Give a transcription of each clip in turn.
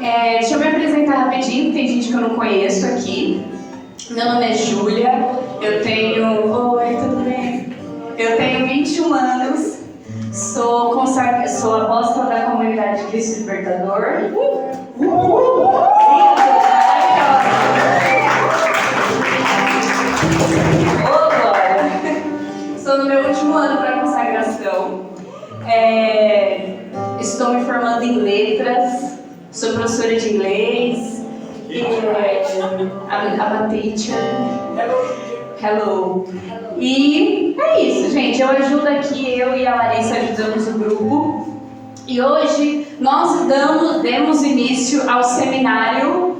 Deixa eu me apresentar rapidinho, tem gente que eu não conheço aqui. Meu nome é Júlia, eu tenho... Oi, tudo bem? Eu tenho 21 anos, sou apóstola da Comunidade Cristo Libertador. Estou no meu último ano para consagração. Estou me formando em letras, sou professora de inglês. I'm a teacher. Hello. E é isso, gente. Eu ajudo aqui, eu e a Larissa ajudamos o grupo. E hoje nós demos início ao seminário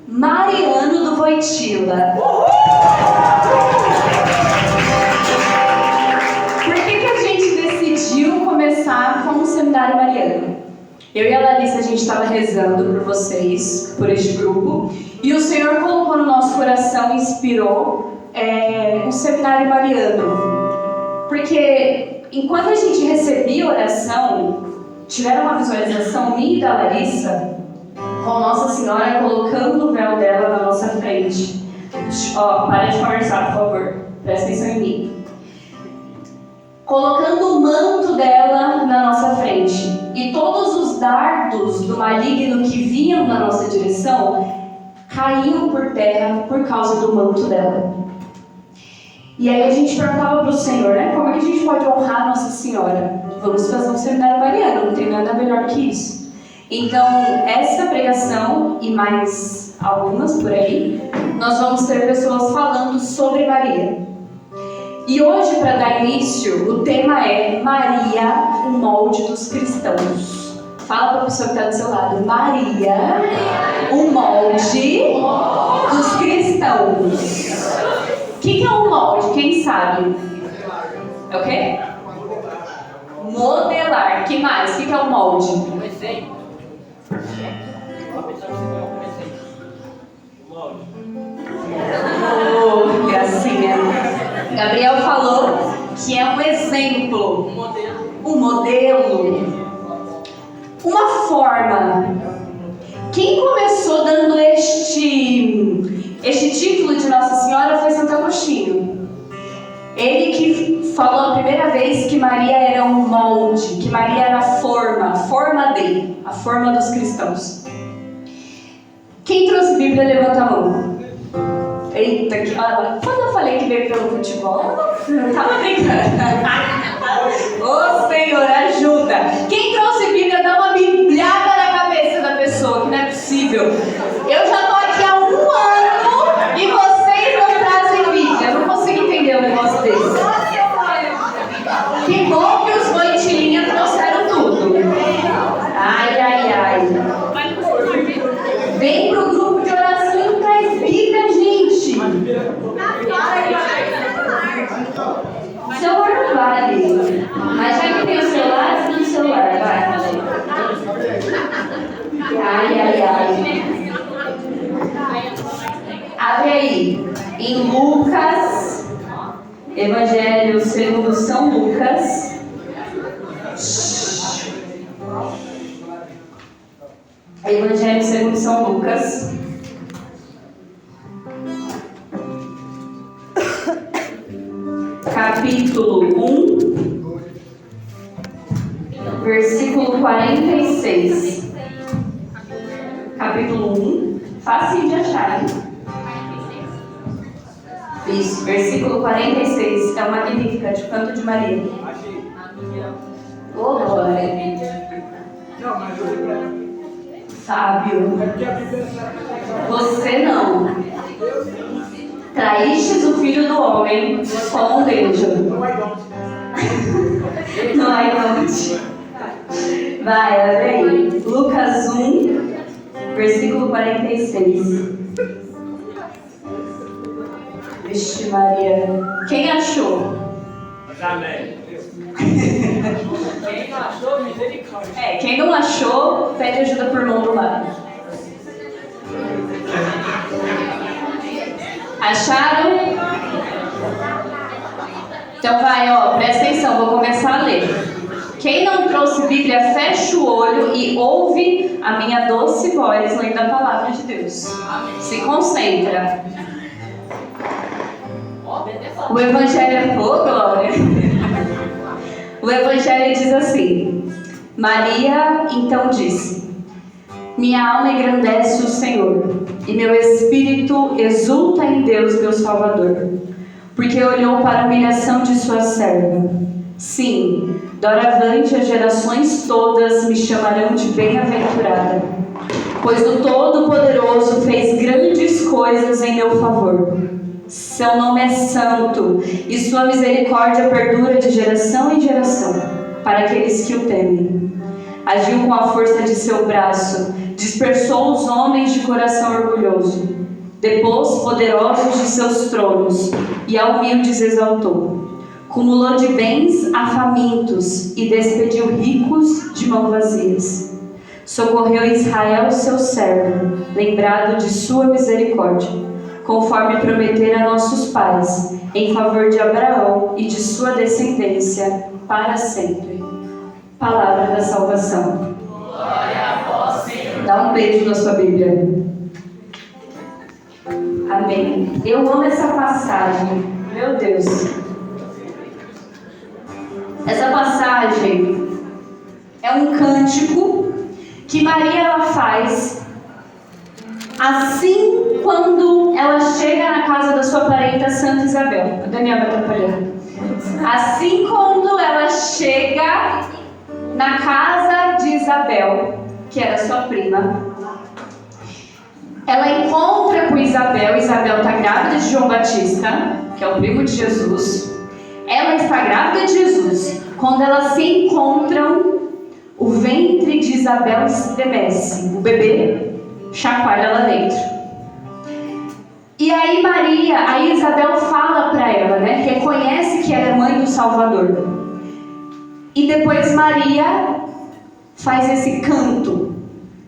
Mariano do Wojtyla. Por que a gente decidiu começar com o seminário mariano? Eu e a Larissa, a gente estava rezando por vocês, por este grupo, e o Senhor colocou no nosso coração, inspirou um seminário mariano. Porque enquanto a gente recebia oração, tiveram uma visualização minha e da Larissa, com Nossa Senhora colocando o véu dela na nossa frente. Para de conversar, por favor, presta atenção em mim. Colocando o manto dela na nossa frente. E todos os dardos do maligno que vinham na nossa direção caíam por terra por causa do manto dela. E aí a gente perguntava para o Senhor, né? Como é que a gente pode honrar Nossa Senhora? Vamos fazer um seminário mariano, não tem nada melhor que isso. Então, essa pregação e mais algumas por aí, nós vamos ter pessoas falando sobre Maria. E hoje, para dar início, o tema é Maria, o molde dos cristãos. Fala para a pessoa que está do seu lado. Maria, o molde dos cristãos. O que é um molde? Quem sabe? É o quê? Modelar. Que mais? O que é um molde? Gracinha. Gabriel falou que é um exemplo, um modelo, uma forma. Quem começou dando este título de Nossa Senhora foi Santo Agostinho. Ele que falou a primeira vez que Maria era um molde, que Maria era a forma dos cristãos. Quem trouxe Bíblia, levanta a mão. Eita, quando eu falei que veio pelo futebol, eu não estava brincando. Ô Senhor, ajuda. Quem trouxe Bíblia, dá uma bibliada na cabeça da pessoa, que não é possível. Eu já estou aqui há 1 ano e vocês não trazem Bíblia. Eu não consigo entender um negócio desse. Que bom que os Wojtylinha trouxeram tudo. Ai. Vem pro grupo de oração e traz Bíblia, gente. Celular não vale. Mas já que tem o celular, você tem o celular, vai. Ai. Abre aí. Em Lucas, Evangelho segundo São Lucas. Evangelho segundo São Lucas. Capítulo 1, versículo 46. Capítulo 1, fácil de achar, hein? Isso, versículo 46. É o Magnificat, o canto de Maria. Ô, glória. Não, mas eu sábio. Você não. Traístes o Filho do Homem com um beijo. Não há don't. Vai, abre aí. Lucas 1, versículo 46. Vixe Maria. Quem achou? Amém. Quem não achou, misericórdia. Quem não achou, pede ajuda por mão do lado. Acharam? Então vai, presta atenção, vou começar a ler. Quem não trouxe Bíblia, fecha o olho e ouve a minha doce voz lendo a palavra de Deus. Se concentra. O Evangelho, oh glória! O Evangelho diz assim: Maria então disse: minha alma engrandece o Senhor, e meu espírito exulta em Deus, meu Salvador, porque olhou para a humilhação de sua serva. Sim, doravante as gerações todas me chamarão de bem-aventurada, pois o Todo-Poderoso fez grandes coisas em meu favor. Seu nome é santo, e sua misericórdia perdura de geração em geração, para aqueles que o temem. Agiu com a força de seu braço, dispersou os homens de coração orgulhoso, depôs poderosos de seus tronos, e a humildes exaltou. Cumulou de bens a famintos, e despediu ricos de mãos vazias. Socorreu Israel, seu servo, lembrado de sua misericórdia, conforme prometera a nossos pais, em favor de Abraão e de sua descendência, para sempre. Palavra da salvação. Glória a vós, Senhor. Dá um beijo na sua Bíblia. Amém. Eu amo essa passagem. Meu Deus. Essa passagem é um cântico que Maria ela faz assim quando ela chega na casa da sua parenta Santa Isabel. A Daniela vai atrapalhando. Assim quando ela chega na casa de Isabel, que era sua prima, ela encontra com Isabel. Isabel está grávida de João Batista, que é o primo de Jesus. Ela está grávida de Jesus. Quando elas se encontram, o ventre de Isabel estremece. O bebê chacoalha lá dentro. E aí aí Isabel fala para ela, né? Reconhece que ela é mãe do Salvador. E depois Maria faz esse canto.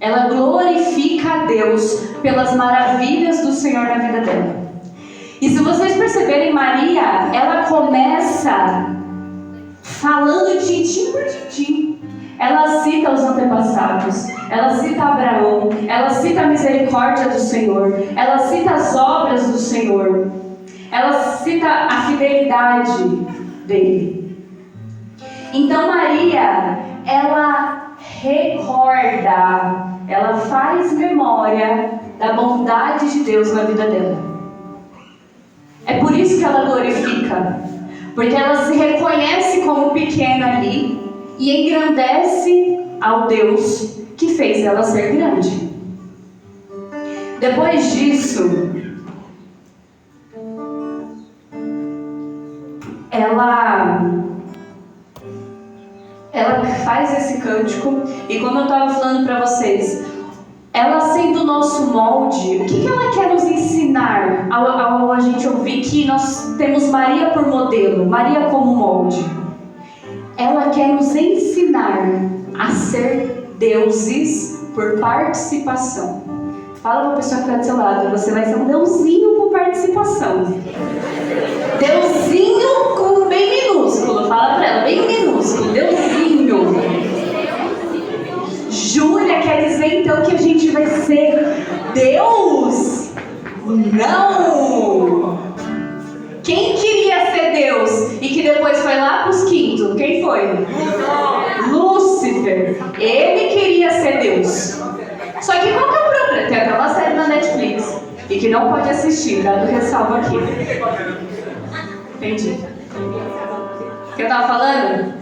Ela glorifica a Deus pelas maravilhas do Senhor na vida dela. E se vocês perceberem, Maria, ela começa falando tintim por tintim. Ela cita os antepassados, ela cita Abraão, ela cita a misericórdia do Senhor, ela cita as obras do Senhor, ela cita a fidelidade dele. Então Maria, ela recorda, ela faz memória da bondade de Deus na vida dela. É por isso que ela glorifica, porque ela se reconhece como pequena ali e engrandece ao Deus que fez ela ser grande. Depois disso, ela faz esse cântico, e como eu estava falando para vocês, ela sendo o nosso molde, o que ela quer nos ensinar ao a gente ouvir que nós temos Maria por modelo, Maria como molde? Ela quer nos ensinar a ser deuses por participação. Fala para a pessoa que está do seu lado, você vai ser um deusinho por participação. Deusinho com bem minúsculo, fala para ela, bem minúsculo, deusinho. Júlia, quer dizer então que a gente vai ser Deus? Não! Quem queria ser Deus e que depois foi lá para os quintos? Quem foi? Lúcifer. Ele queria ser Deus. Só que qual que é o problema? Tem até uma série na Netflix e que não pode assistir, dado ressalvo aqui. Entendi. O que eu estava falando?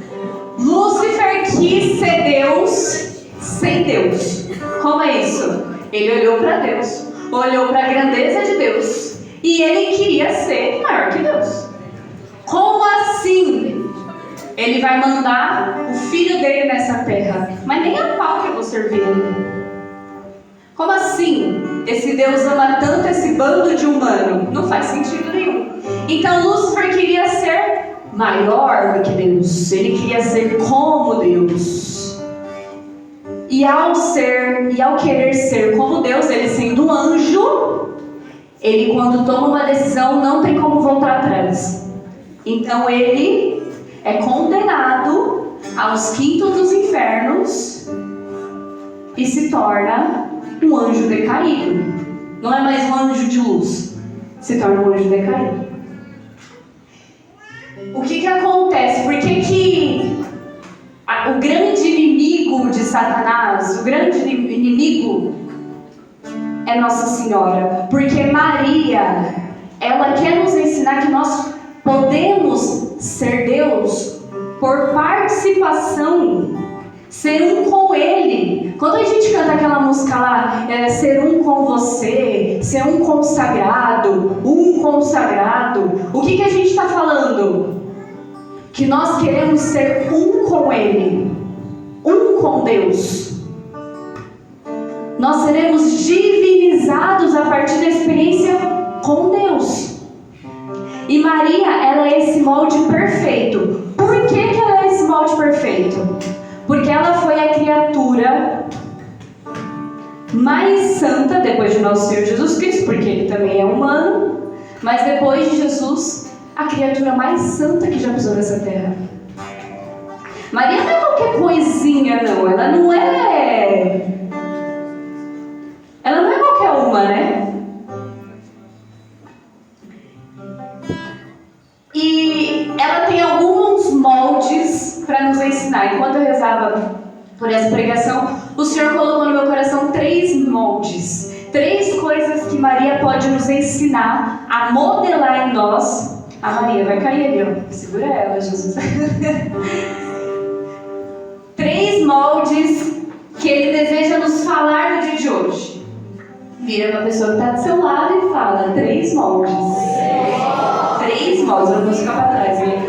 Lúcifer quis ser Deus sem Deus. Como é isso? Ele olhou para Deus, olhou para a grandeza de Deus e ele queria ser maior que Deus. Como assim? Ele vai mandar o filho dele nessa terra, mas nem a pau que eu vou servir ele. Como assim? Esse Deus ama tanto esse bando de humano? Não faz sentido nenhum. Então Lúcifer queria ser maior do que Deus. Ele queria ser como Deus. E ao querer ser como Deus, ele sendo um anjo, ele quando toma uma decisão não tem como voltar atrás. Então ele é condenado aos quintos dos infernos e se torna um anjo decaído. Não é mais um anjo de luz, se torna um anjo decaído. O que acontece? Por que o grande inimigo de Satanás, o grande inimigo é Nossa Senhora? Porque Maria, ela quer nos ensinar que nós podemos ser Deus por participação, ser um com Ele. Quando a gente canta aquela música lá, ser um com você, ser um consagrado, o que a gente está falando? Que nós queremos ser um com Ele, um com Deus. Nós seremos divinizados a partir da experiência com Deus. E Maria, ela é esse molde perfeito. Por que ela é esse molde perfeito? Porque ela foi a criatura mais santa depois de nosso Senhor Jesus Cristo, porque Ele também é humano, mas depois de Jesus, a criatura mais santa que já pisou nessa terra. Maria não é qualquer coisinha, não. Ela não é qualquer uma, né? E ela tem alguns moldes para nos ensinar. Enquanto eu rezava por essa pregação, o Senhor colocou no meu coração 3 moldes. 3 coisas que Maria pode nos ensinar a modelar em nós. A Maria vai cair ali, ó. Segura ela, Jesus. 3 moldes que Ele deseja nos falar no dia de hoje. Vira uma pessoa que está do seu lado e fala: 3 moldes. 3 moldes, eu não vou ficar para trás, né?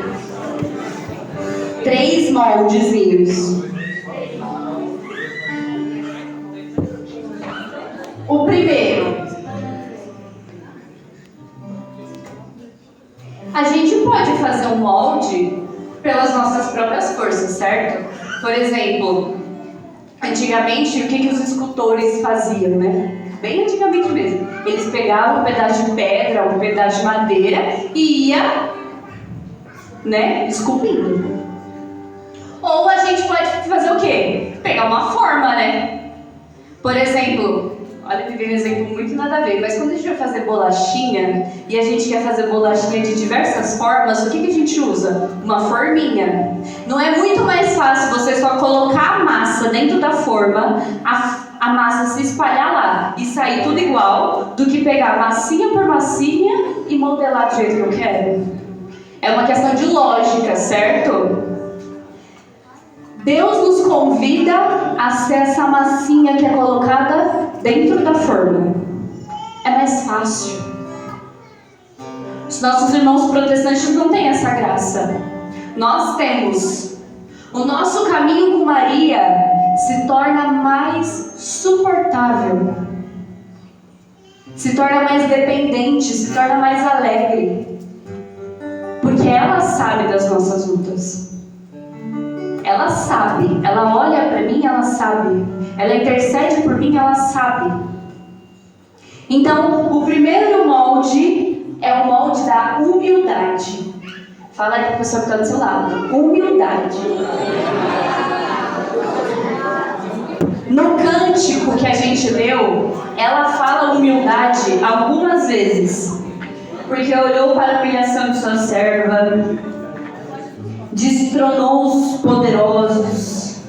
3 moldezinhos. O primeiro. A gente pode fazer um molde pelas nossas próprias forças, certo? Por exemplo, antigamente, o que os escultores faziam, né? Bem antigamente mesmo. Eles pegavam um pedaço de pedra, um pedaço de madeira e ia, né, esculpindo. Ou a gente pode fazer o quê? Pegar uma forma, né? Por exemplo, olha, eu peguei um exemplo muito nada a ver, mas quando a gente vai fazer bolachinha e a gente quer fazer bolachinha de diversas formas, o que a gente usa? Uma forminha. Não é muito mais fácil você só colocar a massa dentro da forma, a massa se espalhar lá e sair tudo igual, do que pegar massinha por massinha e modelar do jeito que eu quero? É uma questão de lógica, certo? Deus nos convida a ser essa massinha que é colocada dentro da forma. É mais fácil. Os nossos irmãos protestantes não têm essa graça. Nós temos. O nosso caminho com Maria se torna mais suportável, se torna mais dependente, se torna mais alegre, porque ela sabe das nossas lutas. Ela sabe, ela olha para mim, ela sabe, ela intercede por mim, ela sabe. Então, o primeiro molde é o molde da humildade. Fala aí para a pessoa que está do seu lado. Humildade. No cântico que a gente leu, ela fala humildade algumas vezes. Porque olhou para a humilhação de sua serva, destronou os poderosos.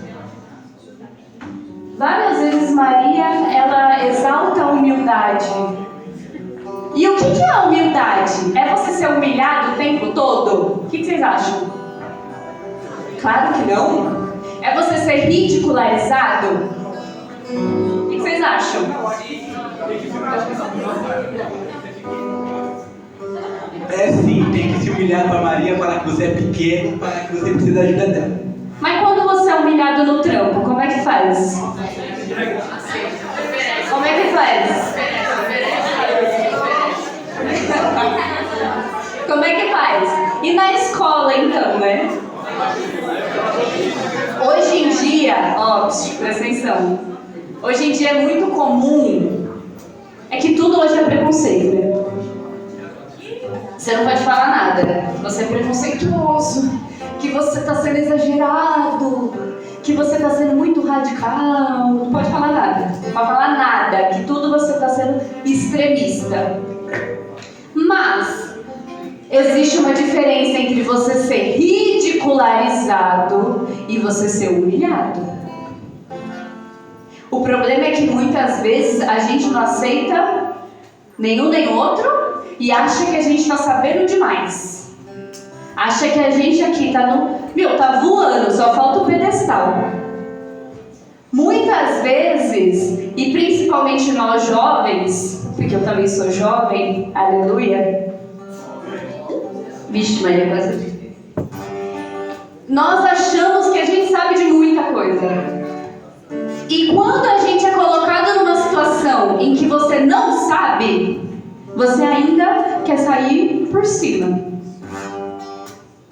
Várias vezes Maria, ela exalta a humildade. E o que é a humildade? É você ser humilhado o tempo todo? O que vocês acham? Claro que não. É você ser ridicularizado? O que vocês acham? É sim, tem que se humilhar para Maria, falar que você é pequeno, para que você precisa da ajuda dela. Mas quando você é humilhado no trampo, como é que faz? Como é que faz? Como é que faz? E na escola então, né? Hoje em dia, ó, presta atenção. Hoje em dia é muito comum, é que tudo hoje é preconceito, né? Você não pode falar nada, você é preconceituoso, que você está sendo exagerado, que você está sendo muito radical, não pode falar que tudo você está sendo extremista. Mas existe uma diferença entre você ser ridicularizado e você ser humilhado. O problema é que muitas vezes a gente não aceita nenhum nem outro e acha que a gente está sabendo demais. Acha que a gente aqui tá voando, só falta o pedestal. Muitas vezes, e principalmente nós jovens, porque eu também sou jovem, aleluia. Vixe, Maria, quase. Nós achamos que a gente sabe de muita coisa. E quando a gente é colocado numa situação em que você não sabe, você ainda quer sair por cima.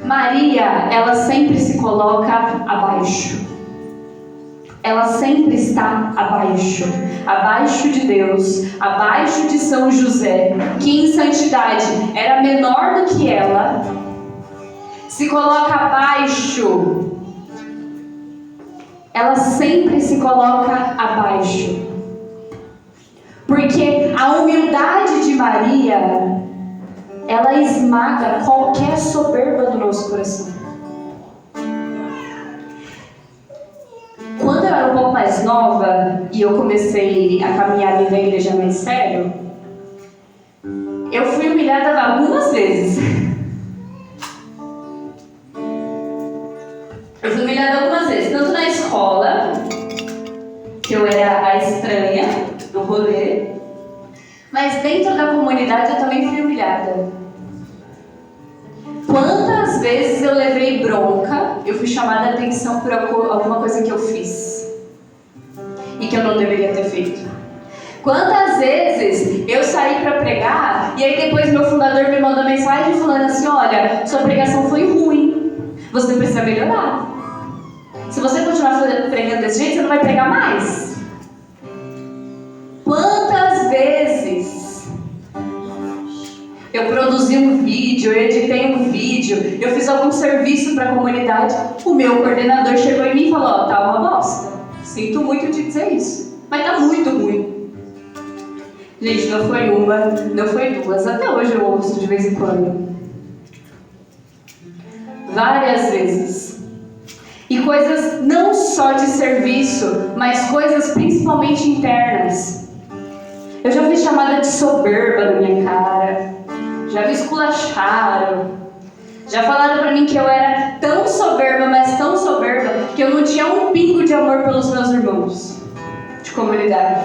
Maria, ela sempre se coloca abaixo. Ela sempre está abaixo de Deus, abaixo de São José, que em santidade era menor do que ela, se coloca abaixo. Ela sempre se coloca abaixo. Porque a humildade de Maria, ela esmaga qualquer soberba do nosso coração. Quando eu era um pouco mais nova e eu comecei a caminhar dentro da igreja mais sério, eu fui humilhada algumas vezes. Eu fui humilhada algumas vezes, tanto na escola, que eu era a estranha do rolê, mas dentro da comunidade eu também fui humilhada. Quantas vezes eu levei bronca, eu fui chamada a atenção por alguma coisa que eu fiz e que eu não deveria ter feito. Quantas vezes eu saí para pregar e aí depois meu fundador me mandou mensagem falando assim: olha, sua pregação foi ruim, você precisa melhorar. Se você continuar pregando desse jeito, você não vai pregar mais. Quantas vezes eu produzi um vídeo, eu editei um vídeo, eu fiz algum serviço para a comunidade, o meu coordenador chegou em mim e falou: ó, tá uma bosta. Sinto muito te dizer isso, mas tá muito ruim. Gente, não foi uma, não foi duas, até hoje eu ouço de vez em quando. Várias vezes. E coisas não só de serviço, mas coisas principalmente internas. Eu já fui chamada de soberba na minha cara, já me esculacharam, já falaram pra mim que eu era tão soberba, mas tão soberba, que eu não tinha um pingo de amor pelos meus irmãos de comunidade.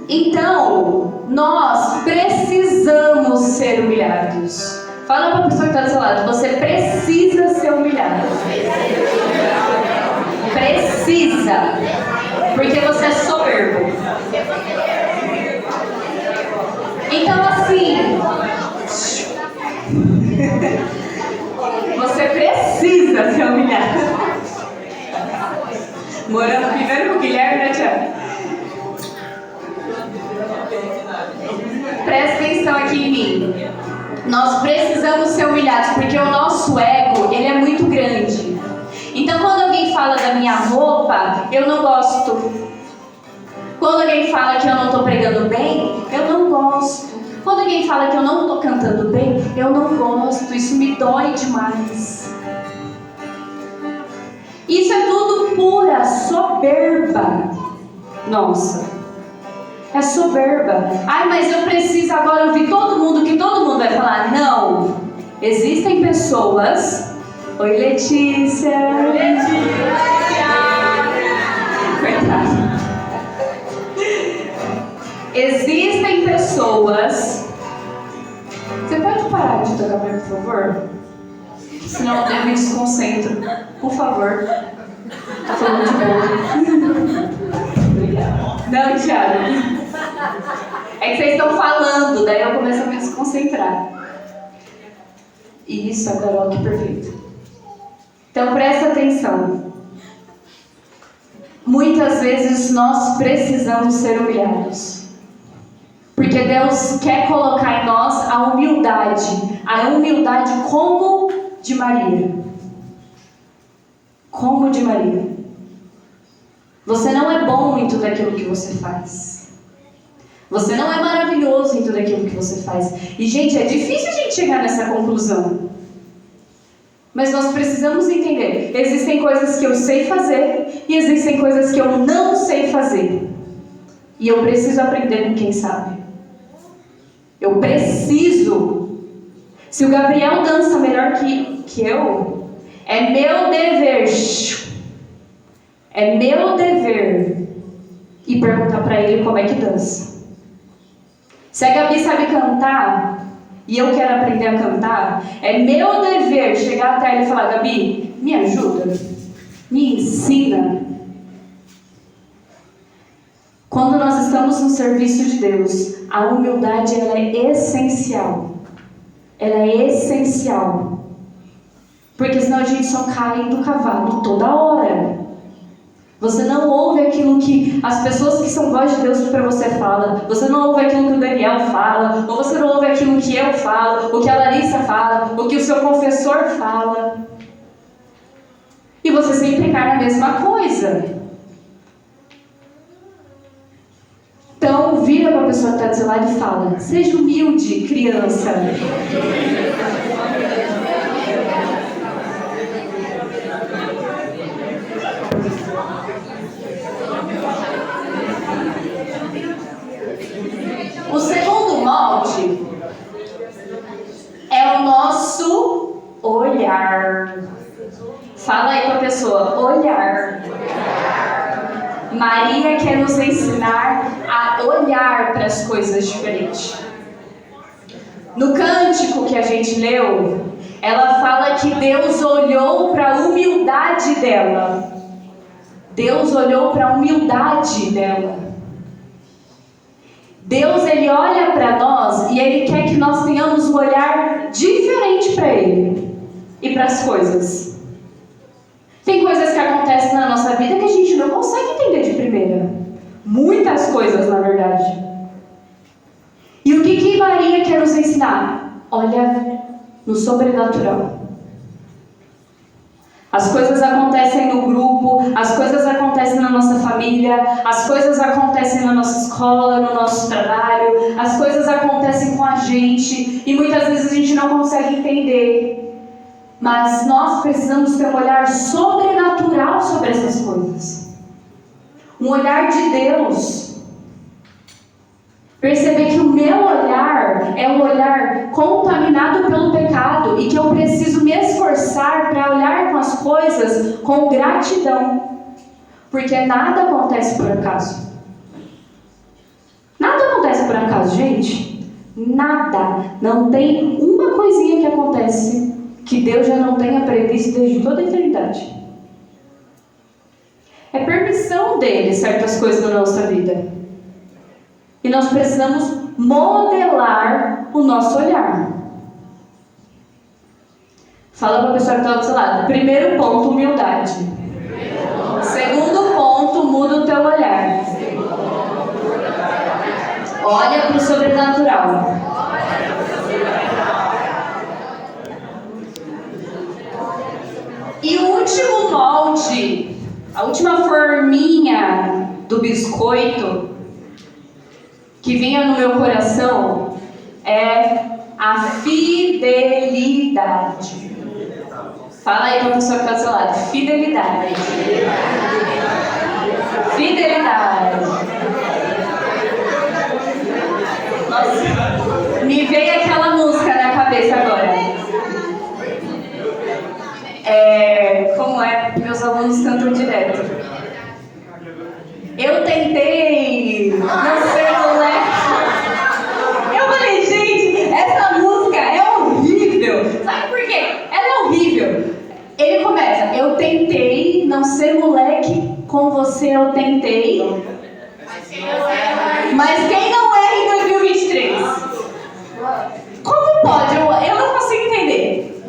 Então, nós precisamos ser humilhados. Fala para a pessoa que está do seu lado, você precisa ser humilhado. Precisa. Porque você é soberbo. Então assim, você precisa ser humilhado. Morando primeiro com o Guilherme, né, Tiago? Presta atenção aqui em mim. Nós precisamos ser humilhados, porque o nosso ego, ele é muito grande. Então, quando alguém fala da minha roupa, eu não gosto. Quando alguém fala que eu não estou pregando bem, eu não gosto. Quando alguém fala que eu não estou cantando bem, eu não gosto. Isso me dói demais. Isso é tudo pura soberba. Nossa. É soberba. Ai, mas eu preciso agora ouvir todo mundo, que todo mundo vai falar. Não. Existem pessoas... Oi, Letícia. Coitada. Existem pessoas... Você pode parar de tocar pra mim, por favor? Senão eu me desconcentro. Por favor. Tá falando de boa. Não, Thiago. É que vocês estão falando, daí eu começo a me desconcentrar. Isso, agora, ó, que perfeito. Então presta atenção. Muitas vezes nós precisamos ser humilhados. Porque Deus quer colocar em nós a humildade como de Maria. Como de Maria. Você não é bom em tudo aquilo que você faz. Você não é maravilhoso em tudo aquilo que você faz. E, gente, é difícil a gente chegar nessa conclusão. Mas nós precisamos entender. Existem coisas que eu sei fazer e existem coisas que eu não sei fazer. E eu preciso aprender com quem sabe. Eu preciso. Se o Gabriel dança melhor que eu, é meu dever. É meu dever ir perguntar para ele como é que dança. Se a Gabi sabe cantar e eu quero aprender a cantar, é meu dever chegar até ele e falar: Gabi, me ajuda, me ensina. Quando nós estamos no serviço de Deus, a humildade ela é essencial. Ela é essencial. Porque senão a gente só cai do cavalo toda hora. Você não ouve aquilo que as pessoas que são voz de Deus para você falam. Você não ouve aquilo que o Daniel fala. Ou você não ouve aquilo que eu falo. O que a Larissa fala. O que o seu confessor fala. E você sempre cai na mesma coisa. Então, vira para a pessoa que está do seu lado e fala: seja humilde, criança. O segundo molde é o nosso olhar. Fala aí para a pessoa: olhar. Maria quer nos ensinar a olhar para as coisas diferentes. No cântico que a gente leu, ela fala que Deus olhou para a humildade dela. Deus olhou para a humildade dela. Deus, Ele olha para nós e Ele quer que nós tenhamos um olhar diferente para Ele e para as coisas. Tem coisas que acontecem na nossa vida que a gente não consegue entender de primeira. Muitas coisas, na verdade. E o que Maria quer nos ensinar? Olha no sobrenatural. As coisas acontecem no grupo, as coisas acontecem na nossa família, as coisas acontecem na nossa escola, no nosso trabalho, as coisas acontecem com a gente e muitas vezes a gente não consegue entender. Mas nós precisamos ter um olhar sobrenatural sobre essas coisas. Um olhar de Deus. Perceber que o meu olhar é um olhar contaminado pelo pecado e que eu preciso me esforçar para olhar com as coisas com gratidão. Porque nada acontece por acaso. Nada acontece por acaso, gente. Nada. Não tem uma coisinha que acontece que Deus já não tenha previsto desde toda a eternidade. É permissão dele certas coisas na nossa vida. E nós precisamos modelar o nosso olhar. Fala para a pessoa que está do seu lado. Primeiro ponto, humildade. Segundo ponto, muda o teu olhar. Olha para o sobrenatural. E o último molde, a última forminha do biscoito que vinha no meu coração é a fidelidade. Fala aí para a pessoa que está do seu lado. Fidelidade. Fidelidade. Nossa, me veio aquela música na cabeça agora. Como é? Meus alunos cantam direto. Eu tentei, não sei, moleque. Eu falei, gente, essa música é horrível. Sabe por quê? Ela é horrível. Ele começa: eu tentei não ser moleque, com você eu tentei. Mas quem não erra em 2023? Como pode? Eu não consigo entender.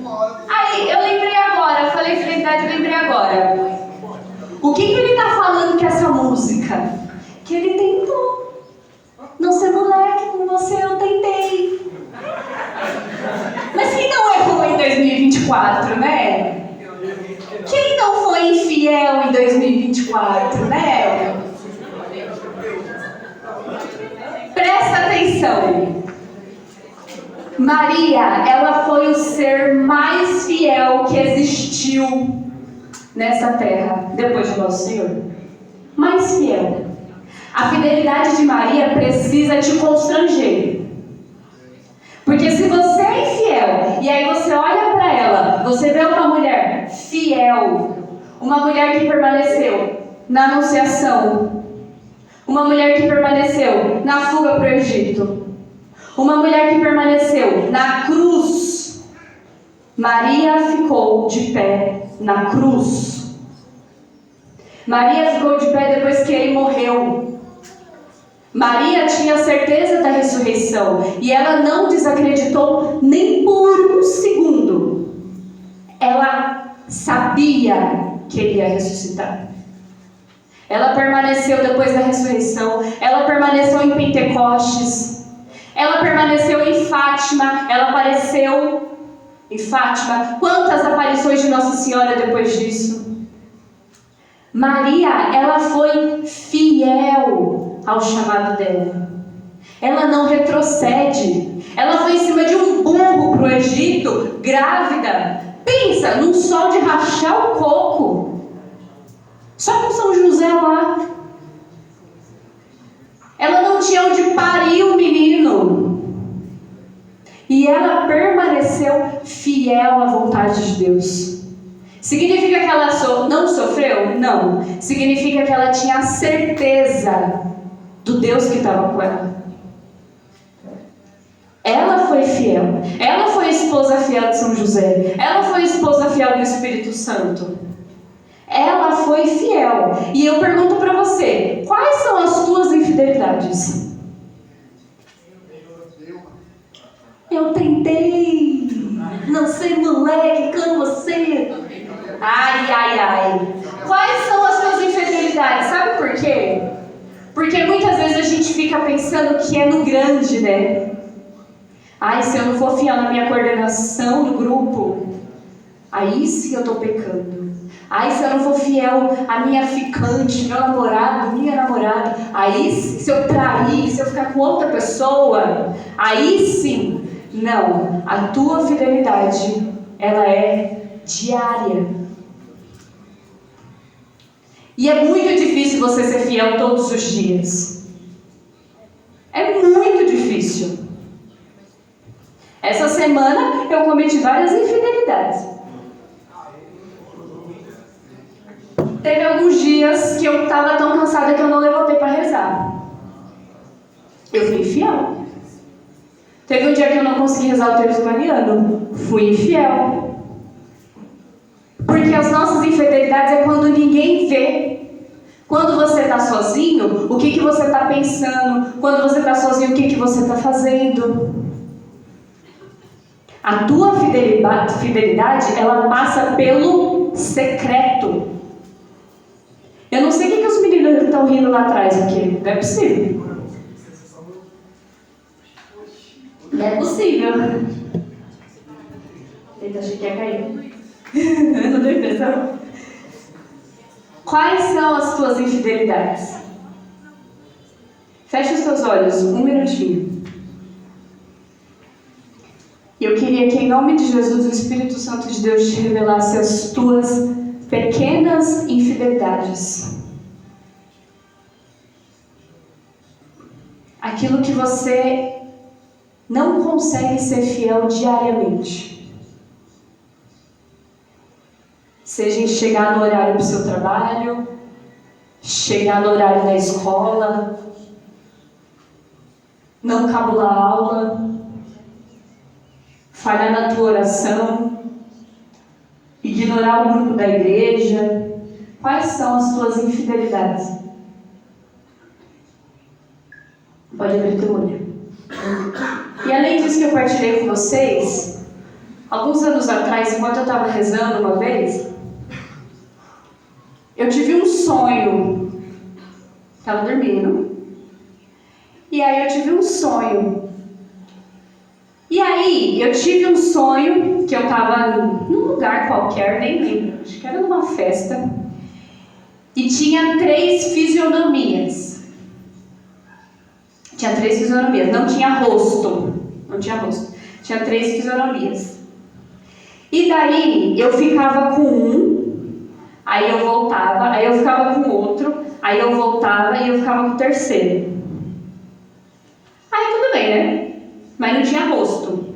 Aí, eu lembrei agora, eu falei fidelidade, eu lembrei agora. O que ele está falando com essa música? Que ele tentou não ser moleque, com você eu tentei. Mas quem não errou em 2024, né? Quem não não foi infiel em 2024, né? Presta atenção. Maria, ela foi o ser mais fiel que existiu nessa terra, depois de Nosso Senhor. Mais fiel. A fidelidade de Maria precisa te constranger. Porque se você é infiel, e aí você olha para ela, você vê uma mulher fiel, uma mulher que permaneceu na anunciação, uma mulher que permaneceu na fuga para o Egito, uma mulher que permaneceu na cruz. Maria ficou de pé na cruz. Maria ficou de pé depois que ele morreu. Maria tinha certeza da ressurreição e ela não desacreditou nem por um segundo. Ela sabia que ele ia ressuscitar. Ela permaneceu depois da ressurreição. Ela permaneceu em Pentecostes. Ela permaneceu em Fátima. Ela apareceu em Fátima. Quantas aparições de Nossa Senhora depois disso? Maria, ela foi fiel ao chamado dela. Ela não retrocede. Ela foi em cima de um burro para o Egito, grávida. Pensa, num sol de rachar o coco. Só com São José lá. Ela não tinha onde parir o menino. E ela permaneceu fiel à vontade de Deus. Significa que ela não sofreu? Não. Significa que ela tinha a certeza do Deus que estava com ela. Ela foi fiel. Ela foi a esposa fiel de São José. Ela foi a esposa fiel do Espírito Santo. Ela foi fiel. E eu pergunto para você, quais são as tuas infidelidades? Eu tentei. Não ser moleque como você. Ai, ai, ai. Quais são as tuas infidelidades? Sabe por quê? Porque muitas vezes a gente fica pensando que é no grande, né? Ai, se eu não for fiel na minha coordenação do grupo, aí sim eu estou pecando. Ai, se eu não for fiel à minha ficante, meu namorado, minha namorada, aí se eu trair, se eu ficar com outra pessoa, aí sim. Não, a tua fidelidade, ela é diária. E é muito difícil você ser fiel todos os dias. É muito difícil. Essa semana eu cometi várias infidelidades. Teve alguns dias que eu estava tão cansada que eu não levantei para rezar. Eu fui infiel. Teve um dia que eu não consegui rezar o terço mariano. Fui infiel. Porque as nossas infidelidades é quando ninguém vê. Quando você está sozinho, o que você está pensando? Quando você está sozinho, o que você está fazendo? A tua fidelidade, ela passa pelo secreto. Eu não sei o que os meninos estão rindo lá atrás aqui. Não é possível. Não é possível. Eita, achei que ia cair. Não deu impressão? Quais são as tuas infidelidades? Fecha os teus olhos, um minutinho. E eu queria que, em nome de Jesus, o Espírito Santo de Deus te revelasse as tuas pequenas infidelidades. Aquilo que você não consegue ser fiel diariamente. Seja em chegar no horário do seu trabalho, chegar no horário da escola, não cabular a aula, falhar na tua oração, ignorar o grupo da igreja. Quais são as tuas infidelidades? Pode abrir teu olho. E além disso que eu partilhei com vocês, alguns anos atrás, enquanto eu estava rezando uma vez, eu tive um sonho. Estava dormindo. E aí eu tive um sonho. E aí eu tive um sonho que eu estava num lugar qualquer, nem lembro, acho que era numa festa, e tinha 3 fisionomias. Tinha 3 fisionomias, não tinha rosto. Tinha 3 fisionomias. E daí eu ficava com um, aí eu voltava, aí eu ficava com outro, aí eu voltava e eu ficava com o terceiro. Aí tudo bem, né? Mas não tinha rosto.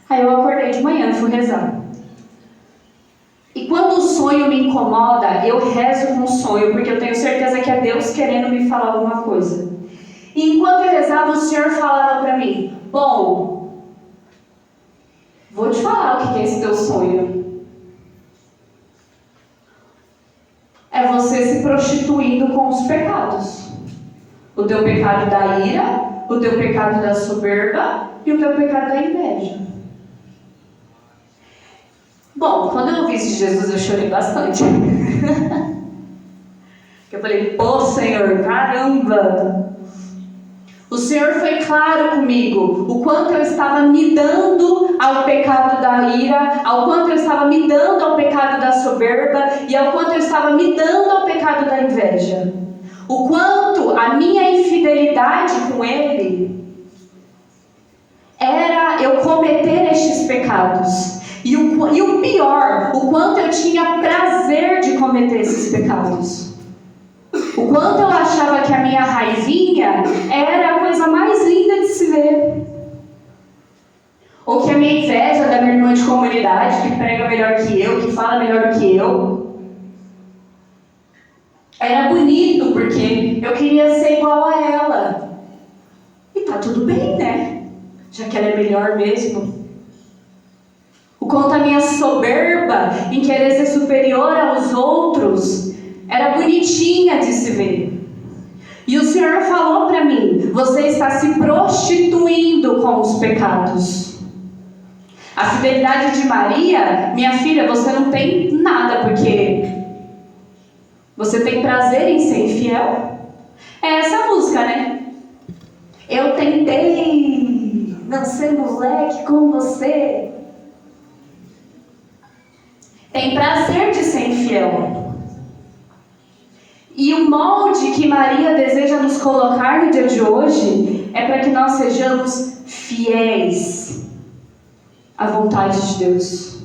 Aí eu acordei de manhã e fui rezar. E quando o sonho me incomoda, eu rezo com o sonho, porque eu tenho certeza que é Deus querendo me falar alguma coisa. E enquanto eu rezava, o Senhor falava para mim: bom, vou te falar o que é esse teu sonho. É você se prostituindo com os pecados. O teu pecado da ira, o teu pecado da soberba e o teu pecado da inveja. Bom, quando eu ouvi isso de Jesus, eu chorei bastante. Eu falei: pô, Senhor, caramba! O Senhor foi claro comigo, o quanto eu estava me dando ao pecado da ira, ao quanto eu estava me dando ao pecado da soberba e ao quanto eu estava me dando ao pecado da inveja. O quanto a minha infidelidade com Ele era eu cometer estes pecados. E o pior, o quanto eu tinha prazer de cometer esses pecados. O quanto eu achava que a minha raivinha era a coisa mais linda de se ver. Ou que a minha inveja da minha irmã de comunidade, que prega melhor que eu, que fala melhor do que eu, era bonito porque eu queria ser igual a ela. E tá tudo bem, né? Já que ela é melhor mesmo. O quanto a minha soberba em querer ser superior aos outros era bonitinha de se ver. E o Senhor falou para mim: você está se prostituindo com os pecados. A fidelidade de Maria, minha filha, você não tem nada, porque você tem prazer em ser infiel. É essa música, né? Eu tentei não ser moleque com você. Tem prazer de ser infiel. E o molde que Maria deseja nos colocar no dia de hoje é para que nós sejamos fiéis à vontade de Deus.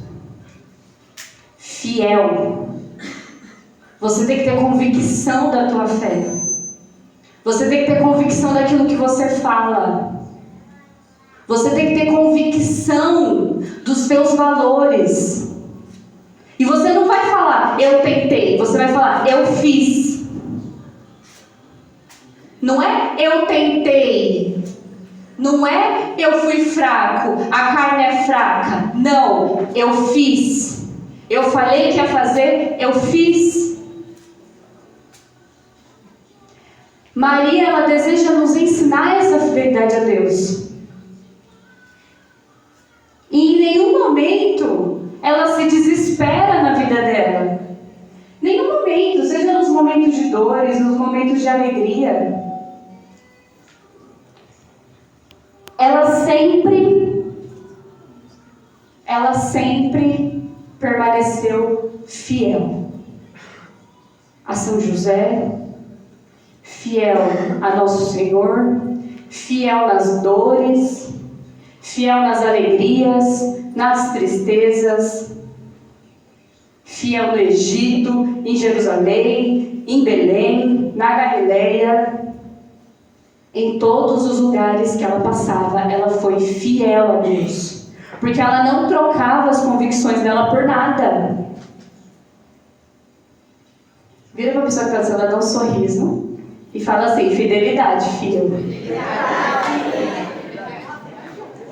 Fiel. Você tem que ter convicção da tua fé. Você tem que ter convicção daquilo que você fala. Você tem que ter convicção dos teus valores. E você não vai falar, eu tentei. Você vai falar, eu fiz. Não é eu tentei. Não é eu fui fraco, a carne é fraca. Não, eu fiz. Eu falei que ia fazer, eu fiz. Maria, ela deseja nos ensinar essa fidelidade a Deus. E em nenhum momento ela se desespera na vida dela. Nenhum momento, seja nos momentos de dores, nos momentos de alegria. Ela sempre permaneceu fiel a São José, fiel a Nosso Senhor, fiel nas dores, fiel nas alegrias, nas tristezas, fiel no Egito, em Jerusalém, em Belém, na Galileia. Em todos os lugares que ela passava, ela foi fiel a Deus. Porque ela não trocava as convicções dela por nada. Vira para a pessoa que está dizendo, ela dá um sorriso e fala assim, fidelidade, filho.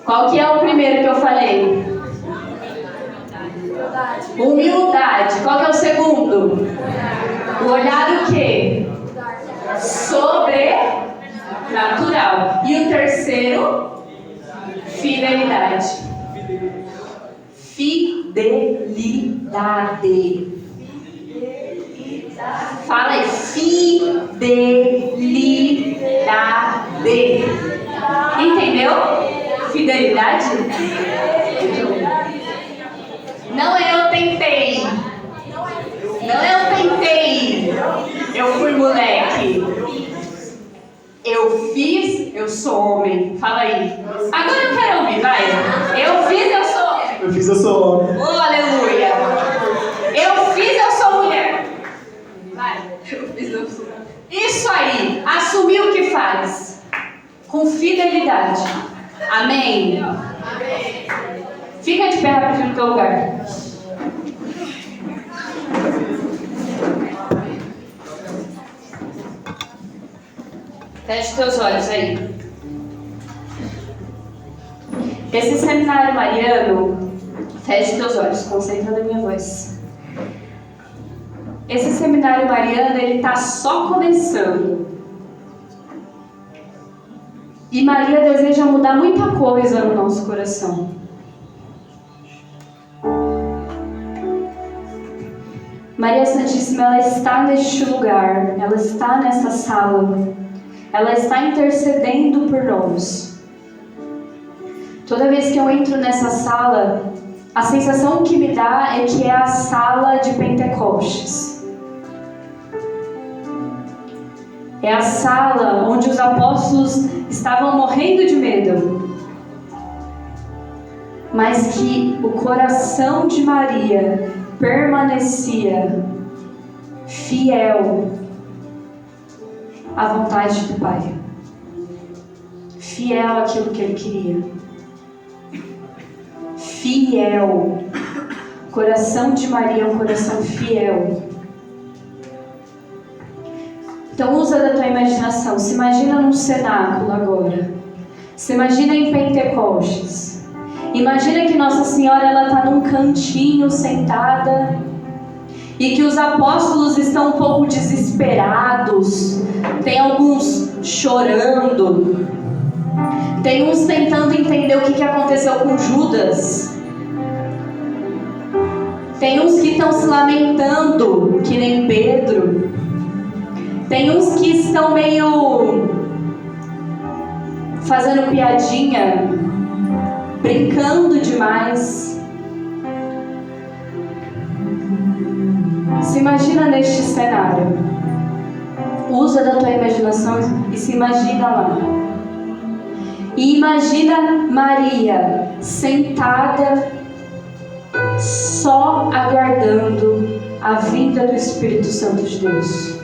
Qual que é o primeiro que eu falei? Humildade. Qual que é o segundo? O olhar o quê? Sobrenatural. E o terceiro? Fidelidade. Fidelidade. Fala aí. Fidelidade. Entendeu? Fidelidade? Não é eu tentei. Não é eu tentei. Eu fui moleque. Eu fiz, eu sou homem. Fala aí. Agora eu quero ouvir, vai. Eu fiz, eu sou homem. Eu fiz, eu sou homem. Oh, aleluia. Eu fiz, eu sou mulher. Vai. Eu fiz, eu sou. Isso aí. Assumir o que faz. Com fidelidade. Amém? Amém. Fica de pé rapidinho no teu lugar. Feche teus olhos aí. Esse seminário mariano, feche teus olhos, concentra na minha voz. Esse seminário mariano, ele está só começando. E Maria deseja mudar muita coisa no nosso coração. Maria Santíssima, ela está neste lugar, ela está nessa sala. Ela está intercedendo por nós. Toda vez que eu entro nessa sala, a sensação que me dá é que é a sala de Pentecostes. É a sala onde os apóstolos estavam morrendo de medo, mas que o coração de Maria permanecia fiel à vontade do Pai, fiel àquilo que Ele queria, fiel. O coração de Maria é um coração fiel. Então usa da tua imaginação. Se imagina num cenáculo agora. Se imagina em Pentecostes. Imagina que Nossa Senhora ela está num cantinho sentada e que os apóstolos estão um pouco desesperados. Tem alguns chorando. Tem uns tentando entender o que aconteceu com Judas. Tem uns que estão se lamentando, que nem Pedro. Tem uns que estão meio fazendo piadinha, brincando demais. Se imagina neste cenário. Usa da tua imaginação e se imagina lá. E imagina Maria sentada, só aguardando a vinda do Espírito Santo de Deus.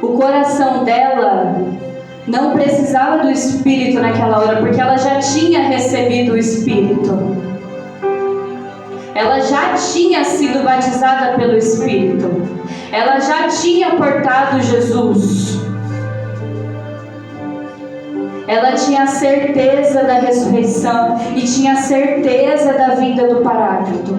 O coração dela não precisava do Espírito naquela hora, porque ela já tinha recebido o Espírito. Ela já tinha sido batizada pelo Espírito. Ela já tinha portado Jesus. Ela tinha certeza da ressurreição e tinha certeza da vinda do Paráclito.